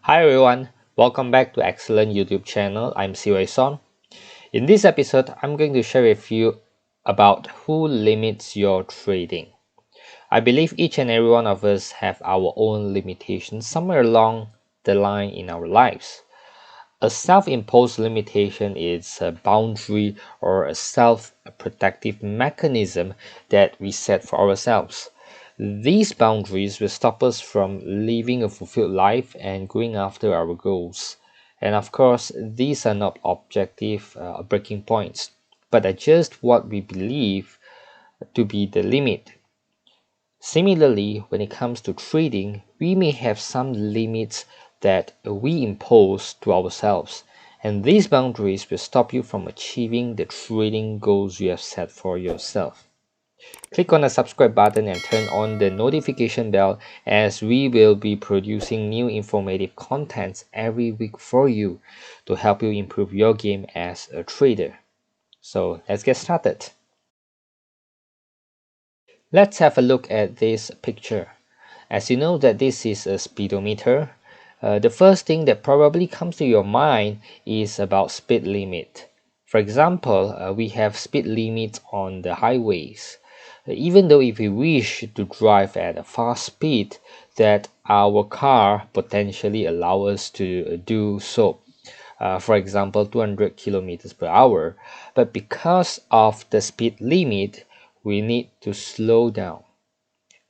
Hi everyone, welcome back to Excellent YouTube channel. I'm Soh. In this episode, I'm going to share with you about who limits your trading. I believe each and every one of us have our own limitations somewhere along the line in our lives. A self-imposed limitation is a boundary or a self-protective mechanism that we set for ourselves. These boundaries will stop us from living a fulfilled life and going after our goals. And of course, these are not objective breaking points, but are just what we believe to be the limit. Similarly, when it comes to trading, we may have some limits that we impose to ourselves, and these boundaries will stop you from achieving the trading goals you have set for yourself. Click on the subscribe button and turn on the notification bell, as we will be producing new informative contents every week for you to help you improve your game as a trader. So let's get started. Let's have a look at this picture. As you know that this is a speedometer, the first thing that probably comes to your mind is about speed limit. For example, we have speed limits on the highways. Even though if we wish to drive at a fast speed, that our car potentially allow us to do so. For example, 200 kilometers per hour. But because of the speed limit, we need to slow down.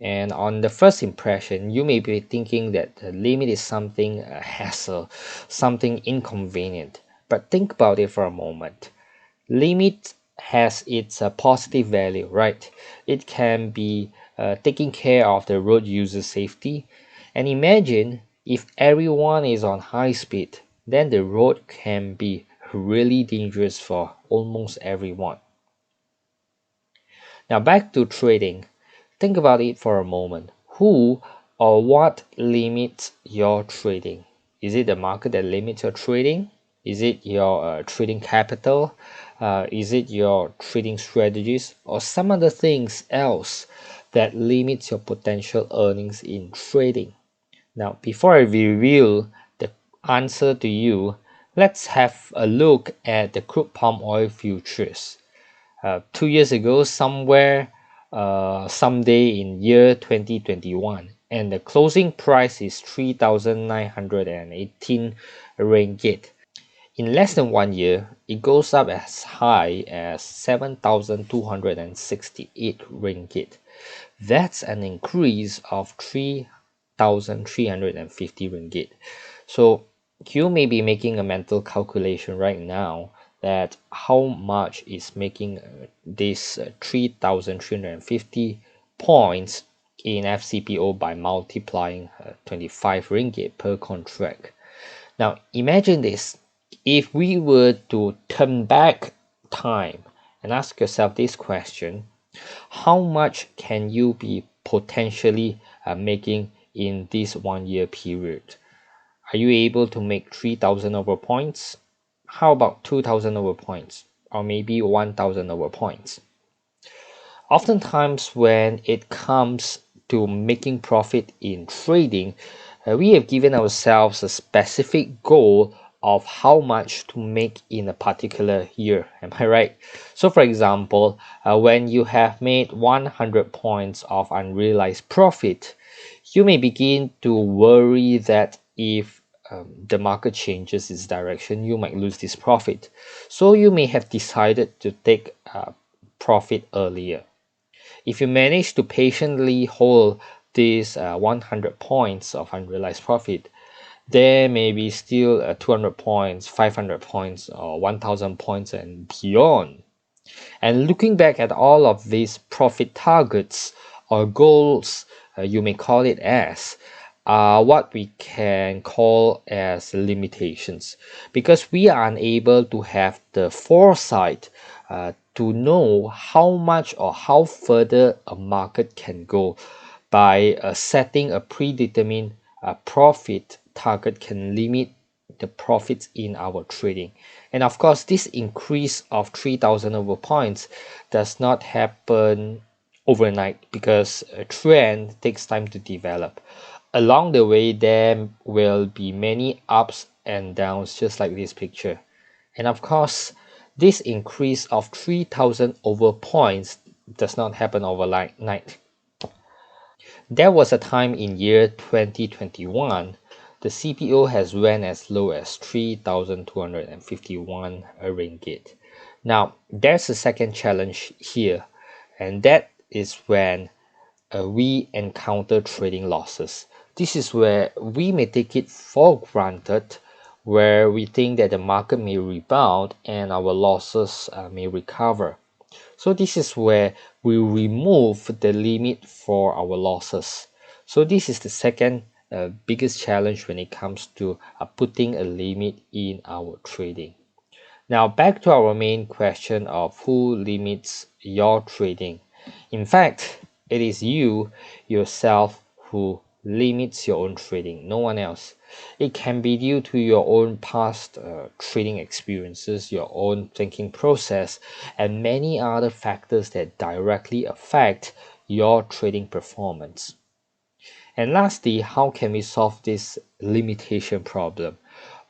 And on the first impression, you may be thinking that the limit is something a hassle, something inconvenient. But think about it for a moment. Limit has its positive value, right? It can be taking care of the road user safety. And imagine if everyone is on high speed, then the road can be really dangerous for almost everyone. Now back to trading. Think about it for a moment. Who or what limits your trading? Is it the market that limits your trading? Is it your trading capital? Is it your trading strategies or some other things else that limits your potential earnings in trading? Now, before I reveal the answer to you, let's have a look at the crude palm oil futures. 2 years ago, someday in year 2021, and the closing price is 3,918 ringgit. In less than 1 year, it goes up as high as 7,268 ringgit. That's an increase of 3,350 ringgit. So you may be making a mental calculation right now that how much is making this 3,350 points in FCPO by multiplying 25 ringgit per contract. Now imagine this, if we were to turn back time and ask yourself this question, how much can you be potentially making in this 1 year period? Are you able to make 3,000 over points? How about 2,000 over points? Or maybe 1,000 over points? Oftentimes when it comes to making profit in trading, we have given ourselves a specific goal of how much to make in a particular year. Am I right? So for example, when you have made 100 points of unrealized profit, you may begin to worry that if the market changes its direction, you might lose this profit. So you may have decided to take profit earlier. If you manage to patiently hold these 100 points of unrealized profit, there may be still 200 points, 500 points, or 1,000 points and beyond. And looking back at all of these profit targets or goals, you may call it as, are what we can call as limitations, because we are unable to have the foresight to know how much or how further a market can go by setting a predetermined profit target can limit the profits in our trading. And of course, this increase of 3,000 over points does not happen overnight, because a trend takes time to develop. Along the way, there will be many ups and downs, just like this picture. And of course, this increase of 3,000 over points does not happen overnight. There was a time in year 2021, the CPO has went as low as 3,251 ringgit. Now, there's a second challenge here, and that is when we encounter trading losses. This is where we may take it for granted, where we think that the market may rebound and our losses may recover. So this is where we remove the limit for our losses. So this is the second biggest challenge when it comes to putting a limit in our trading. Now back to our main question of who limits your trading. In fact, it is you yourself who limits your own trading, no one else. It can be due to your own past trading experiences, your own thinking process, and many other factors that directly affect your trading performance. And lastly, how can we solve this limitation problem?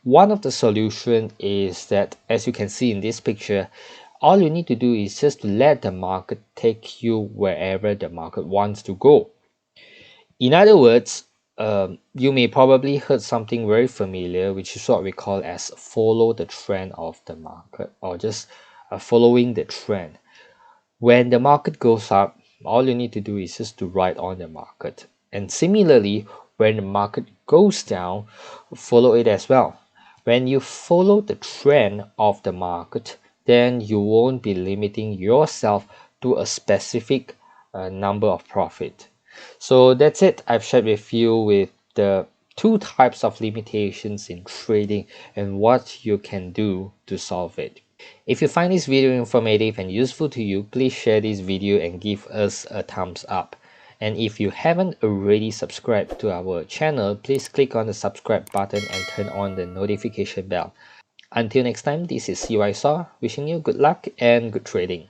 One of the solution is that, as you can see in this picture, all you need to do is just to let the market take you wherever the market wants to go. In other words, you may probably heard something very familiar, which is what we call as follow the trend of the market, or just following the trend. When the market goes up, all you need to do is just to ride on the market. And similarly, when the market goes down, follow it as well. When you follow the trend of the market, then you won't be limiting yourself to a specific number of profit. So that's it. I've shared with you with the two types of limitations in trading and what you can do to solve it. If you find this video informative and useful to you, please share this video and give us a thumbs up. And if you haven't already subscribed to our channel, please click on the subscribe button and turn on the notification bell. Until next time, this is CY Soh, wishing you good luck and good trading.